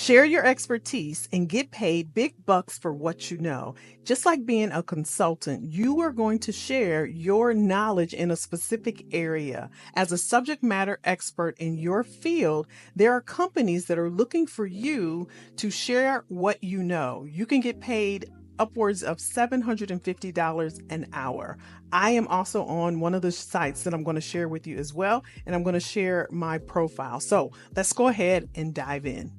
Share your expertise and get paid big bucks for what you know. Just like being a consultant, you are going to share your knowledge in a specific area. As a subject matter expert in your field, there are companies that are looking for you to share what you know. You can get paid upwards of $750 an hour. I am also on one of the sites that I'm going to share with you as well, and I'm going to share my profile. So let's go ahead and dive in.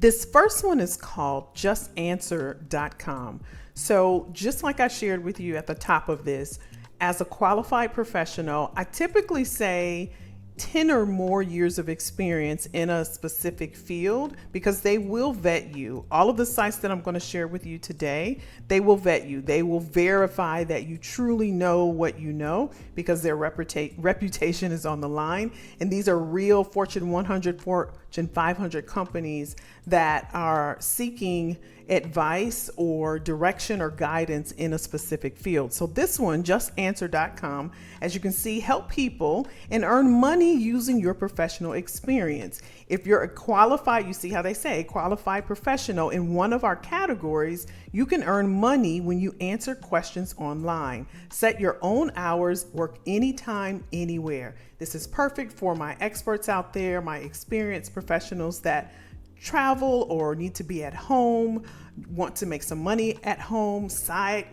This first one is called justanswer.com. So just like I shared with you at the top of this, as a qualified professional, I typically say 10 or more years of experience in a specific field, because they will vet you. All of the sites that I'm going to share with you today, they will vet you. They will verify that you truly know what you know, because their reputation is on the line. And these are real Fortune 100, Fortune 500 companies that are seeking advice or direction or guidance in a specific field. So this one, justanswer.com, as you can see, help people and earn money using your professional experience. If you're a qualified, you see how they say qualified professional in one of our categories, you can earn money when you answer questions online. Set your own hours, work anytime, anywhere. This is perfect for my experts out there, my experienced professionals that travel or need to be at home, want to make some money at home, side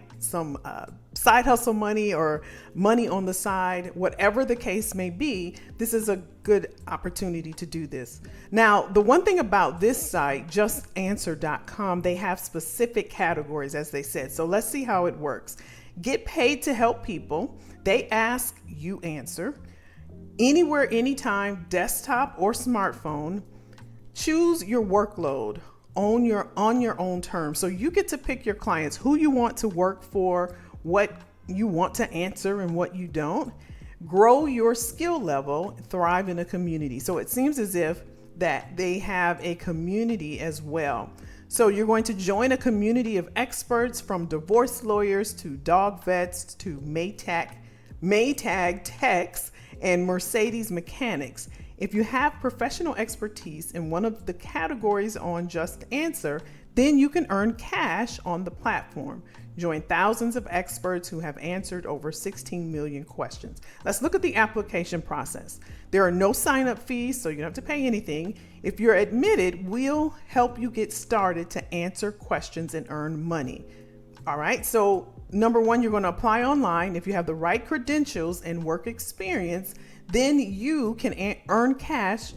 hustle money or money on the side, whatever the case may be. This is a good opportunity to do this. Now, the one thing about this site, justanswer.com, they have specific categories, as they said. So let's see how it works. Get paid to help people. They ask, you answer. Anywhere, anytime, desktop or smartphone. Choose your workload on your own terms. So you get to pick your clients, who you want to work for, what you want to answer and what you don't. Grow your skill level, thrive in a community. So it seems as if that they have a community as well. So you're going to join a community of experts, from divorce lawyers to dog vets to Maytag techs and Mercedes mechanics. If you have professional expertise in one of the categories on Just Answer, then you can earn cash on the platform. Join thousands of experts who have answered over 16 million questions. Let's look at the application process. There are no sign-up fees, so you don't have to pay anything. If you're admitted, we'll help you get started to answer questions and earn money. All right, so number one, you're going to apply online. If you have the right credentials and work experience, then you can earn cash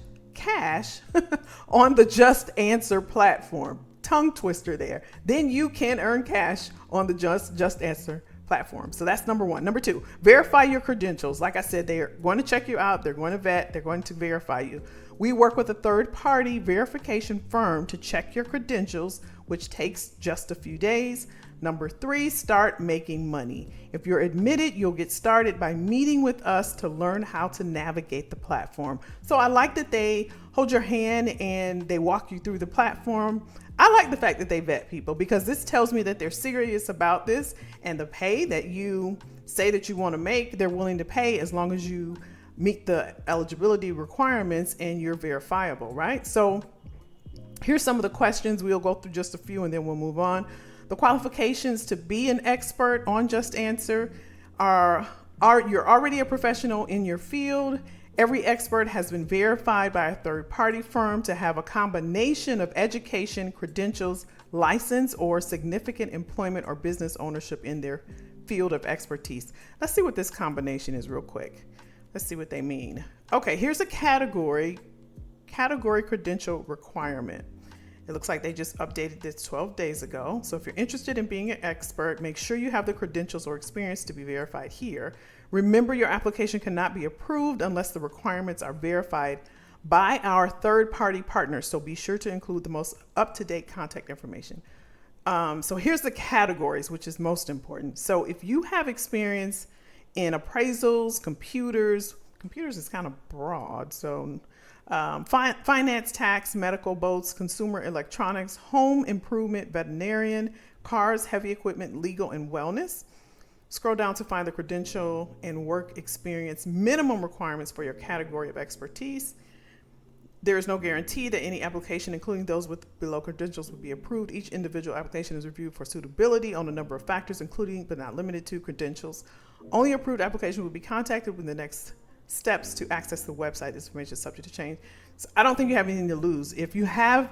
on the Just Answer platform. Tongue twister there. Then you can earn cash on the Just Answer platform. So that's number one. Number two, verify your credentials. Like I said, they're going to check you out. They're going to vet. They're going to verify you. We work with a third-party verification firm to check your credentials, which takes just a few days. Number three, start making money. If you're admitted, you'll get started by meeting with us to learn how to navigate the platform. So I like that they hold your hand and they walk you through the platform. I like the fact that they vet people, because this tells me that they're serious about this, and the pay that you say that you want to make, they're willing to pay as long as you meet the eligibility requirements and you're verifiable, right? So here's some of the questions. We'll go through just a few and then we'll move on. The qualifications to be an expert on Just Answer are you're already a professional in your field. Every expert has been verified by a third-party firm to have a combination of education, credentials, license, or significant employment or business ownership in their field of expertise. Let's see what this combination is real quick. Let's see what they mean. Okay, here's a category credential requirement. It looks like they just updated this 12 days ago. So if you're interested in being an expert, make sure you have the credentials or experience to be verified here. Remember, your application cannot be approved unless the requirements are verified by our third-party partners. So be sure to include the most up-to-date contact information. So here's the categories, which is most important. So if you have experience in appraisals, computers is kind of broad. So finance, tax, medical, boats, consumer electronics, home improvement, veterinarian, cars, heavy equipment, legal, and wellness. Scroll down to find the credential and work experience minimum requirements for your category of expertise. There is no guarantee that any application, including those with below credentials, will be approved. Each individual application is reviewed for suitability on a number of factors, including but not limited to credentials. Only approved application will be contacted with the next steps to access the website. This information is subject to change. So I don't think you have anything to lose. If you have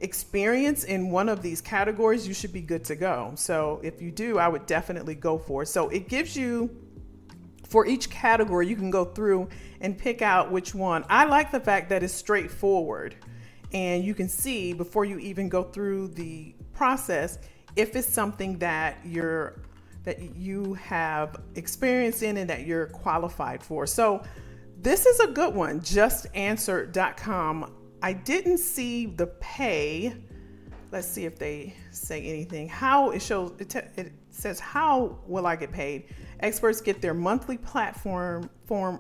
experience in one of these categories, you should be good to go. So if you do, I would definitely go for it. So it gives you, for each category, you can go through and pick out which one. I like the fact that it's straightforward and you can see before you even go through the process if it's something that you have experience in and that you're qualified for. So this is a good one, justanswer.com. I didn't see the pay. Let's see if they say anything. How it shows, it says, how will I get paid? Experts get their monthly platform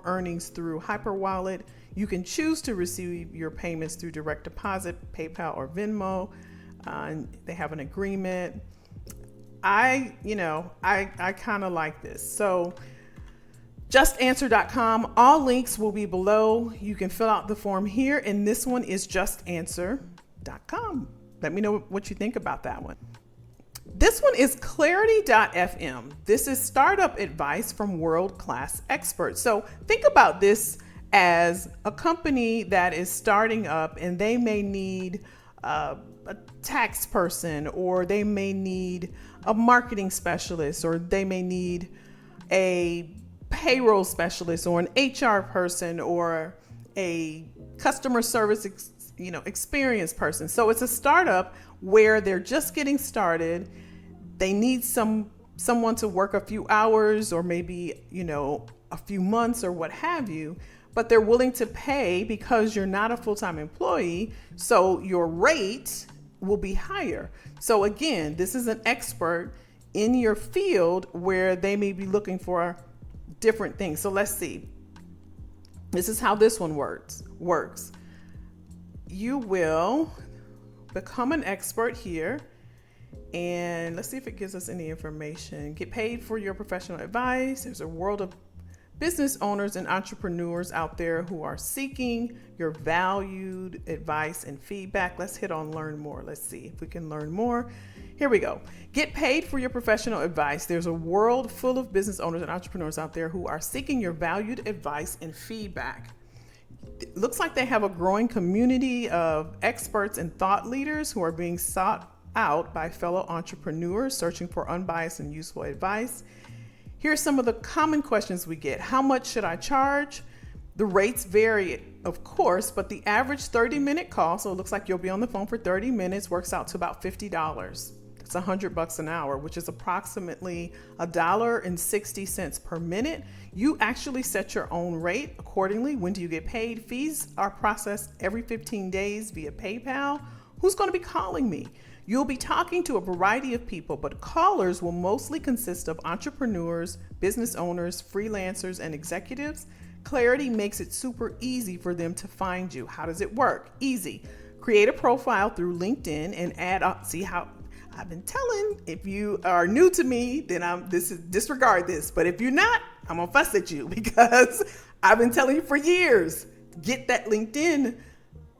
earnings through HyperWallet. You can choose to receive your payments through direct deposit, PayPal, or Venmo. And they have an agreement. I kind of like this. So justanswer.com. All links will be below. You can fill out the form here. And this one is justanswer.com. Let me know what you think about that one. This one is clarity.fm. This is startup advice from world-class experts. So think about this as a company that is starting up and they may need a tax person, or they may need a marketing specialist, or they may need a payroll specialist, or an HR person, or a customer service experienced person. So it's a startup where they're just getting started. They need someone to work a few hours, or maybe, a few months, or what have you, but they're willing to pay because you're not a full-time employee. So your rate will be higher. So again, this is an expert in your field where they may be looking for different things. So let's see. This is how this one works. You will become an expert here, and let's see if it gives us any information. Get paid for your professional advice. There's a world of business owners and entrepreneurs out there who are seeking your valued advice and feedback. Let's hit on learn more. Let's see if we can learn more. Here we go. Get paid for your professional advice. There's a world full of business owners and entrepreneurs out there who are seeking your valued advice and feedback. It looks like they have a growing community of experts and thought leaders who are being sought out by fellow entrepreneurs searching for unbiased and useful advice. Here's some of the common questions we get. How much should I charge? The rates vary, of course, but the average 30-minute call, so it looks like you'll be on the phone for 30 minutes, works out to about $50. That's $100 an hour, which is approximately $1.60 per minute. You actually set your own rate accordingly. When do you get paid? Fees are processed every 15 days via PayPal. Who's going to be calling me? You'll be talking to a variety of people, but callers will mostly consist of entrepreneurs, business owners, freelancers, and executives. Clarity makes it super easy for them to find you. How does it work? Easy. Create a profile through LinkedIn and add up. See how I've been telling. If you are new to me, then disregard this. But if you're not, I'm gonna fuss at you because I've been telling you for years. Get that LinkedIn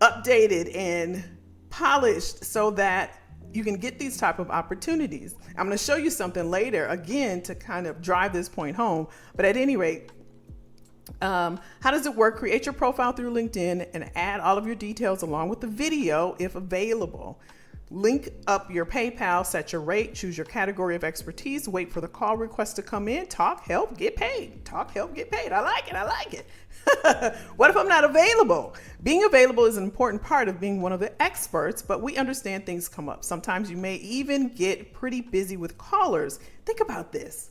updated and polished so that you can get these type of opportunities. I'm going to show you something later, again, to kind of drive this point home. But at any rate, how does it work? Create your profile through LinkedIn and add all of your details along with the video if available. Link up your PayPal, set your rate, choose your category of expertise, wait for the call request to come in, talk, help, get paid. Talk, help, get paid. I like it. What if I'm not available? Being available is an important part of being one of the experts, but we understand things come up. Sometimes you may even get pretty busy with callers. Think about this.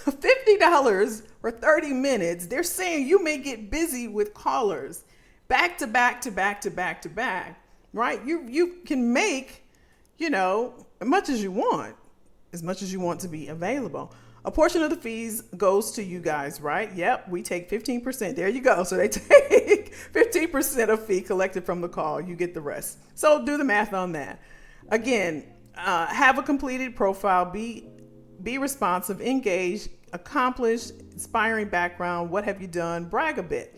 $50 for 30 minutes. They're saying you may get busy with callers back to back to back to back to back, right? You can make, as much as you want to be available. A portion of the fees goes to you guys, right? Yep, we take 15%. There you go. So they take 15% of fee collected from the call. You get the rest. So do the math on that. Again, have a completed profile. Be responsive, engaged, accomplished, inspiring background. What have you done? Brag a bit.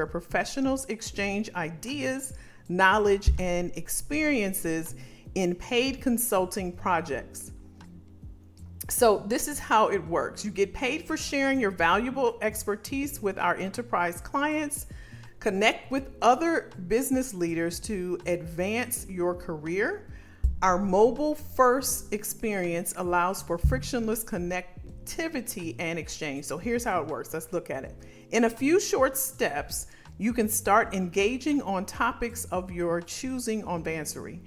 where professionals exchange ideas, knowledge, and experiences in paid consulting projects. So this is how it works. You get paid for sharing your valuable expertise with our enterprise clients. Connect with other business leaders to advance your career. Our mobile-first experience allows for frictionless connectivity and exchange. So here's how it works. Let's look at it. In a few short steps, you can start engaging on topics of your choosing on 𝗡𝗠𝒺𝒻.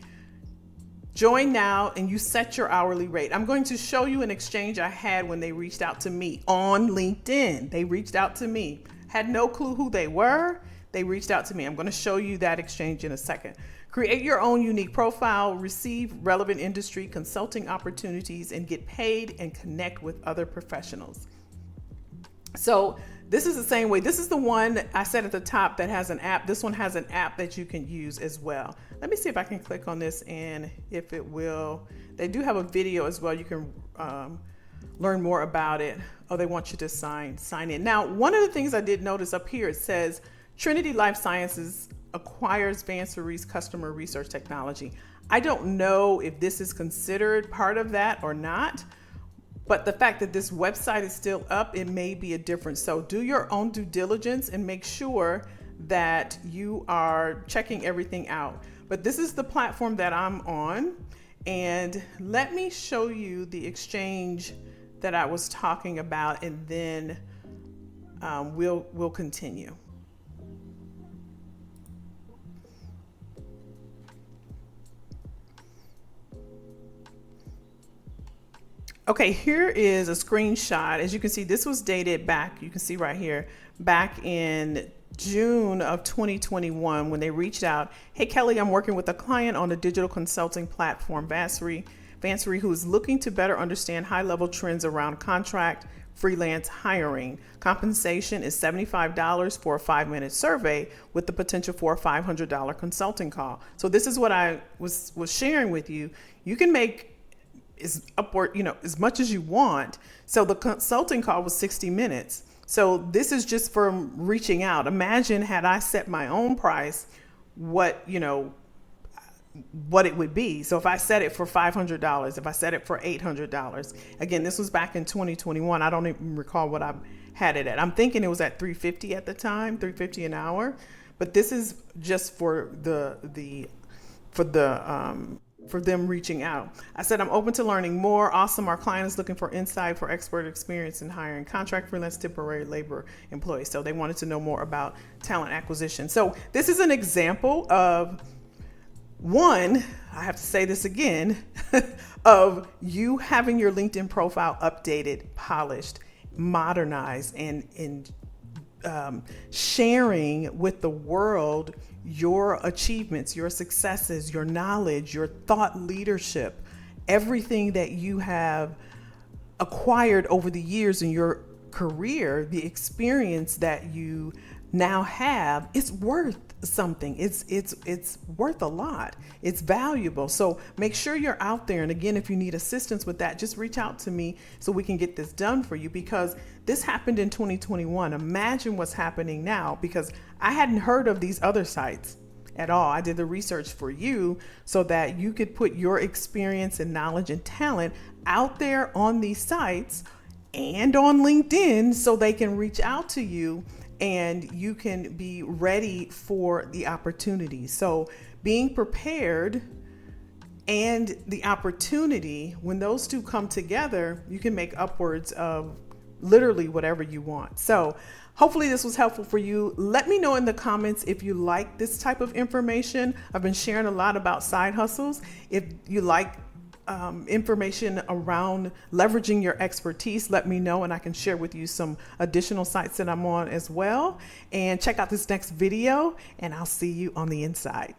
Join now and you set your hourly rate. I'm going to show you an exchange I had when they reached out to me on LinkedIn. They reached out to me. Had no clue who they were. They reached out to me. I'm going to show you that exchange in a second. Create your own unique profile, receive relevant industry consulting opportunities, and get paid and connect with other professionals. So this is the same way. This is the one I said at the top that has an app. This one has an app that you can use as well. Let me see if I can click on this and if it will. They do have a video as well. You can learn more about it. Oh, they want you to sign in. Now, one of the things I did notice up here, it says Trinity Life Sciences acquires 𝗡𝗂𝗎's customer research technology. I don't know if this is considered part of that or not, but the fact that this website is still up, it may be a difference. So do your own due diligence and make sure that you are checking everything out. But this is the platform that I'm on. And let me show you the exchange that I was talking about, and then we'll continue. Okay, here is a screenshot. As you can see, this was dated back, you can see right here, back in June of 2021 when they reached out. Hey, Kelly, I'm working with a client on a digital consulting platform, 𝗡𝗂𝗎, who is looking to better understand high-level trends around contract freelance hiring. Compensation is $75 for a 5-minute survey with the potential for a $500 consulting call. So this is what I was sharing with you. You can make is upward, as much as you want. So the consulting call was 60 minutes. So this is just from reaching out. Imagine had I set my own price, what it would be. So if I set it for $500, if I set it for $800, again, this was back in 2021. I don't even recall what I had it at. I'm thinking it was at $350 at the time, $350 an hour. But this is just for for them reaching out. I said, I'm open to learning more. Awesome. Our client is looking for insight for expert experience in hiring contract freelance temporary labor employees. So they wanted to know more about talent acquisition. So this is an example of one, I have to say this again, of you having your LinkedIn profile updated, polished, modernize and sharing with the world your achievements, your successes, your knowledge, your thought leadership, everything that you have acquired over the years in your career, the experience that you now have, it's worth something. It's worth a lot. It's valuable. So make sure you're out there. And again, if you need assistance with that, just reach out to me so we can get this done for you, because this happened in 2021. Imagine what's happening now, because I hadn't heard of these other sites at all. I did the research for you so that you could put your experience and knowledge and talent out there on these sites and on LinkedIn so they can reach out to you and you can be ready for the opportunity. So being prepared and the opportunity, when those two come together, you can make upwards of literally whatever you want. So hopefully this was helpful for you. Let me know in the comments if you like this type of information. I've been sharing a lot about side hustles. If you like information around leveraging your expertise, let me know and I can share with you some additional sites that I'm on as well. And check out this next video and I'll see you on the inside.